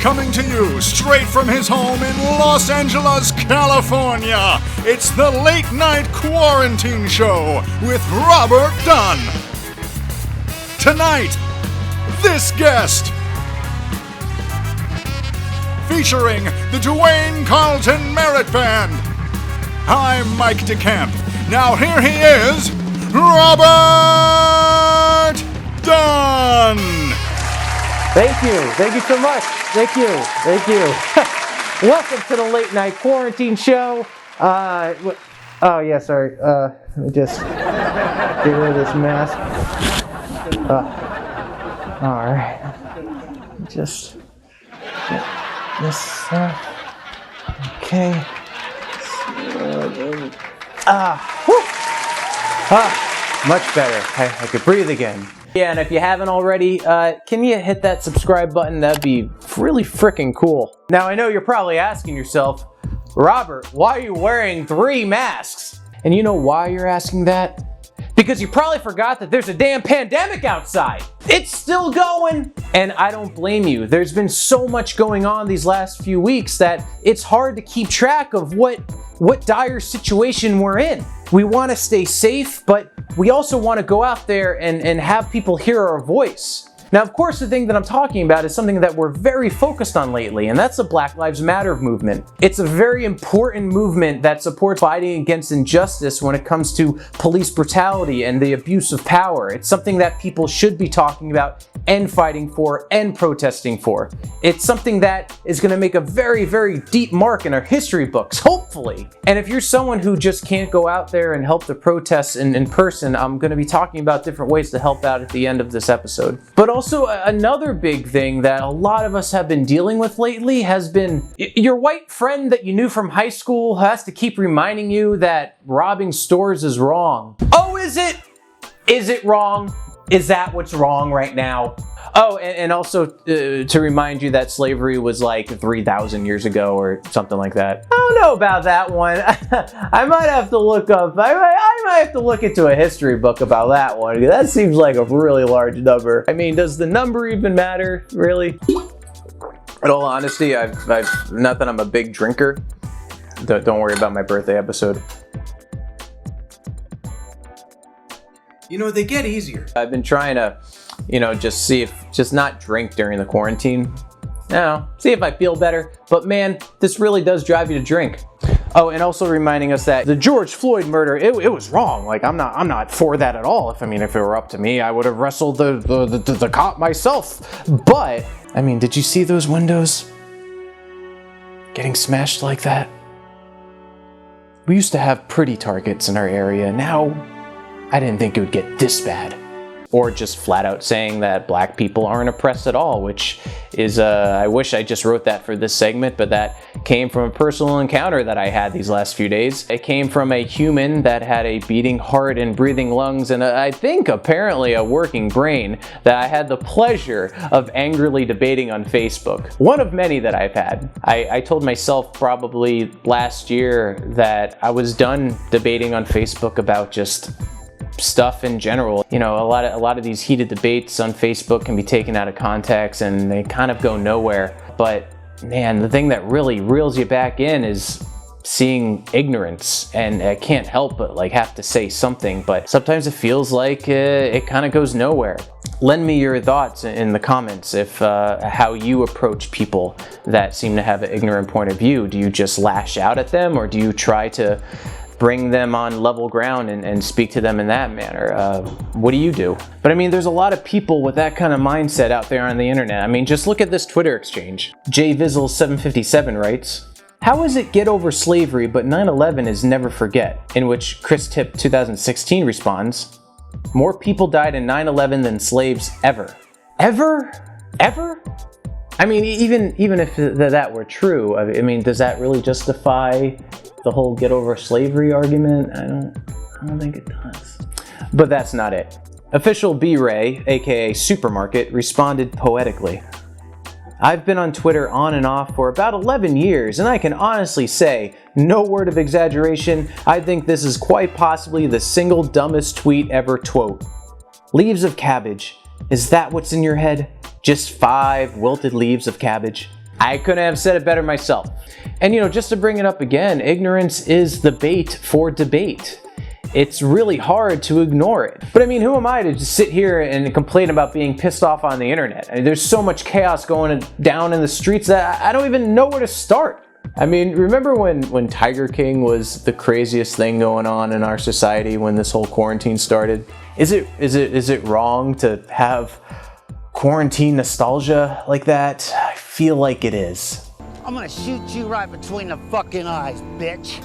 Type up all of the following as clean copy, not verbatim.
Coming to you straight from his home in Los Angeles, California, it's the Late Night Quarantine Show with Robert Dunn. Tonight, this guest, featuring the Dwayne Carlton Merit Band. I'm Mike DeCamp. Now here he is, Robert Dunn. Thank you so much. Thank you. Welcome to the Late Night Quarantine Show. Oh yeah, sorry. Let me just get rid of this mask. All right. Just get this. Okay. Much better. I could breathe again. Yeah, and if you haven't already, can you hit that subscribe button? That'd be really freaking cool. Now, I know you're probably asking yourself, Robert, why are you wearing 3 masks? And you know why you're asking that? Because you probably forgot that there's a damn pandemic outside. It's still going. And I don't blame you. There's been so much going on these last few weeks that it's hard to keep track of what dire situation we're in. We want to stay safe, but we also want to go out there and have people hear our voice. Now, of course, the thing that I'm talking about is something that we're very focused on lately, and that's the Black Lives Matter movement. It's a very important movement that supports fighting against injustice when it comes to police brutality and the abuse of power. It's something that people should be talking about and fighting for and protesting for. It's something that is going to make a very, very deep mark in our history books, hopefully. And if you're someone who just can't go out there and help the protests in person, I'm going to be talking about different ways to help out at the end of this episode. But also, another big thing that a lot of us have been dealing with lately has been your white friend that you knew from high school has to keep reminding you that robbing stores is wrong. Oh, is it? Is it wrong? Is that what's wrong right now? Oh, and also to remind you that slavery was like 3,000 years ago or something like that. I don't know about that one. I might have to look up, I might have to look into a history book about that one. That seems like a really large number. I mean, does the number even matter, really? In all honesty, I've not that I'm a big drinker. Don't worry about my birthday episode. You know, they get easier. I've been trying to, just not drink during the quarantine. See if I feel better. But man, this really does drive you to drink. Oh, and also reminding us that the George Floyd murder, it was wrong. Like, I'm not for that at all. If it were up to me, I would have wrestled the cop myself. But, I mean, did you see those windows getting smashed like that? We used to have pretty targets in our area. Now, I didn't think it would get this bad. Or just flat out saying that black people aren't oppressed at all, which is, I wish I just wrote that for this segment, but that came from a personal encounter that I had these last few days. It came from a human that had a beating heart and breathing lungs and I think apparently a working brain that I had the pleasure of angrily debating on Facebook. One of many that I've had. I told myself probably last year that I was done debating on Facebook about just stuff in general. You know, a lot of these heated debates on Facebook can be taken out of context and they kind of go nowhere. But man, the thing that really reels you back in is seeing ignorance, and I can't help but have to say something, but sometimes it feels like it kind of goes nowhere. Lend me your thoughts in the comments if how you approach people that seem to have an ignorant point of view. Do you just lash out at them, or do you try to bring them on level ground and speak to them in that manner? What do you do? But I mean, there's a lot of people with that kind of mindset out there on the internet. I mean, just look at this Twitter exchange. JVizzle757 writes, "How is it get over slavery but 9/11 is never forget?" In which Chris Tip 2016 responds, "More people died in 9/11 than slaves ever." Ever? I mean, even if that were true, I mean, does that really justify the whole get over slavery argument? I don't think it does. But that's not it. Official B-Ray, aka Supermarket, responded poetically. "I've been on Twitter on and off for about 11 years, and I can honestly say, no word of exaggeration, I think this is quite possibly the single dumbest tweet ever twote. Leaves of cabbage. Is that what's in your head? Just 5 wilted leaves of cabbage? I couldn't have said it better myself. And just to bring it up again, ignorance is the bait for debate. It's really hard to ignore it. But I mean, who am I to just sit here and complain about being pissed off on the internet? I mean, there's so much chaos going down in the streets that I don't even know where to start. I mean, remember when Tiger King was the craziest thing going on in our society when this whole quarantine started? Is it wrong to have quarantine nostalgia like that? I feel like it is. I'm gonna shoot you right between the fucking eyes, bitch.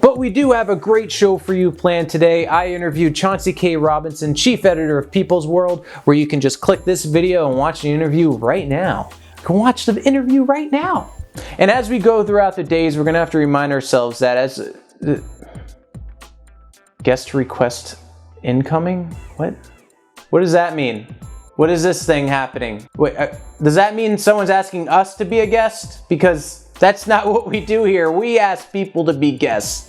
But we do have a great show for you planned today. I interviewed Chauncey K. Robinson, chief editor of People's World, where you can just click this video and watch the interview right now. You can watch the interview right now. And as we go throughout the days, we're gonna have to remind ourselves that as guest request incoming? What does that mean? What is this thing happening? Wait, does that mean someone's asking us to be a guest? Because that's not what we do here. We ask people to be guests.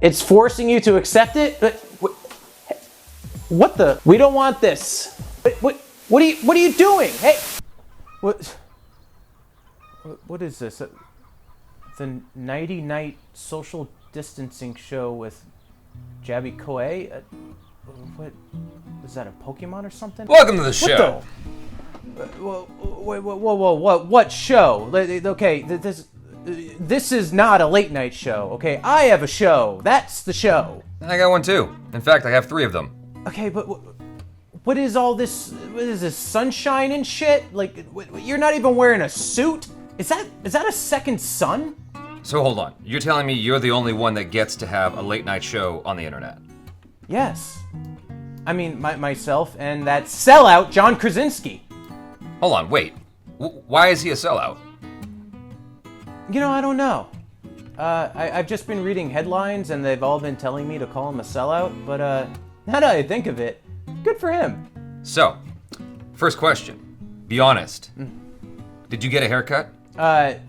It's forcing you to accept it? What the? We don't want this. What are you doing? Hey, what is this? The Nighty Night social distancing show with Jabby Koei? What is that? A Pokemon or something? Welcome to the show. What show? Okay, this is not a late night show. Okay, I have a show. That's the show. I got one too. In fact, I have 3 of them. Okay, but what is all this? What is this, sunshine and shit? Like, you're not even wearing a suit? Is that a second sun? So hold on. You're telling me you're the only one that gets to have a late night show on the internet? Yes. I mean, myself and that sellout, John Krasinski. Hold on, wait. Why is he a sellout? I don't know. I've just been reading headlines and they've all been telling me to call him a sellout, but now that I think of it, good for him. So, first question. Be honest. Did you get a haircut?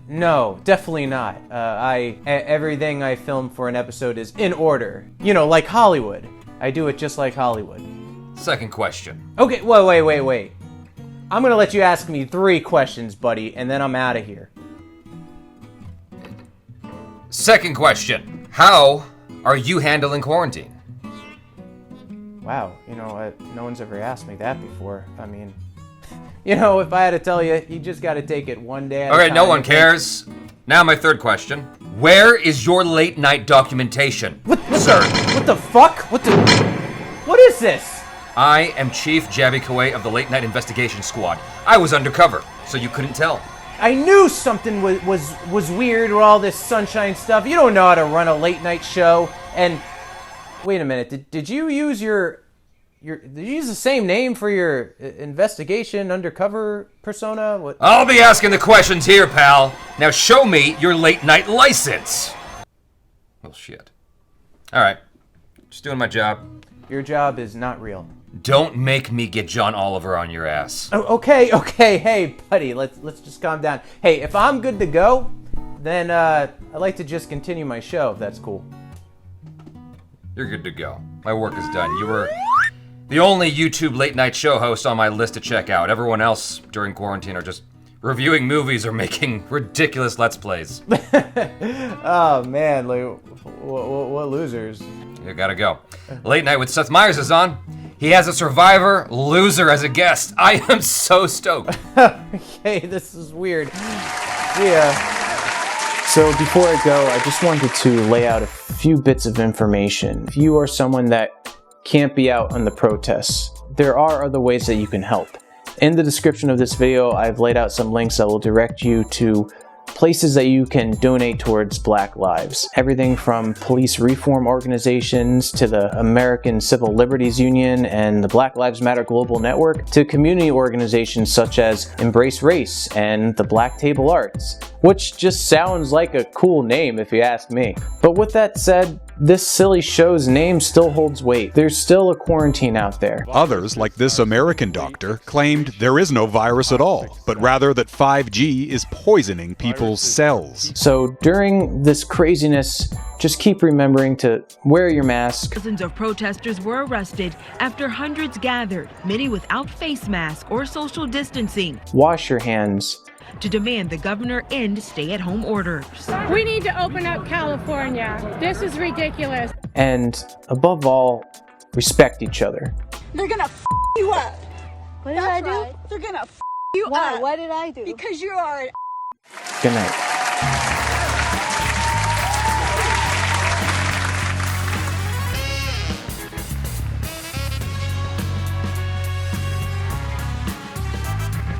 No, definitely not. Everything I film for an episode is in order. Like Hollywood. I do it just like Hollywood. Second question. Okay, wait. I'm gonna let you ask me 3 questions, buddy, and then I'm out of here. Second question. How are you handling quarantine? Wow, no one's ever asked me that before. I mean, if I had to tell you, you just gotta take it one day at a time. Alright, no one cares. Now my third question. Where is your late night documentation? Sir? What the fuck? What is this? I am Chief Jabby Koei of the Late Night Investigation Squad. I was undercover, so you couldn't tell. I knew something was weird with all this sunshine stuff. You don't know how to run a late night show. And wait a minute, did you use did you use the same name for your investigation undercover persona? What? I'll be asking the questions here, pal. Now show me your late night license. Well, shit. All right, just doing my job. Your job is not real. Don't make me get John Oliver on your ass. Oh, okay. Hey, buddy, let's just calm down. Hey, if I'm good to go, then I'd like to just continue my show, if that's cool. You're good to go. My work is done. You were the only YouTube late night show host on my list to check out. Everyone else during quarantine are just reviewing movies or making ridiculous Let's Plays. Oh, man, what losers. You gotta go. Late Night with Seth Meyers is on. He has a Survivor loser as a guest. I am so stoked. Okay, this is weird. Yeah. So before I go, I just wanted to lay out a few bits of information. If you are someone that can't be out on the protests, there are other ways that you can help. In the description of this video, I've laid out some links that will direct you to places that you can donate towards Black lives. Everything from police reform organizations to the American Civil Liberties Union and the Black Lives Matter Global Network to community organizations such as Embrace Race and the Black Table Arts, which just sounds like a cool name if you ask me. But with that said, this silly show's name still holds weight. There's still a quarantine out there. Others, like this American doctor, claimed there is no virus at all, but rather that 5G is poisoning people's cells. So during this craziness, just keep remembering to wear your mask. Dozens of protesters were arrested after hundreds gathered, many without face masks or social distancing, Wash your hands. to demand the governor end stay-at-home orders. We need to open up California. This is ridiculous. And above all, respect each other. They're gonna you up. What did I do? They're gonna you Why? up. What did I do? Because you are an Good night.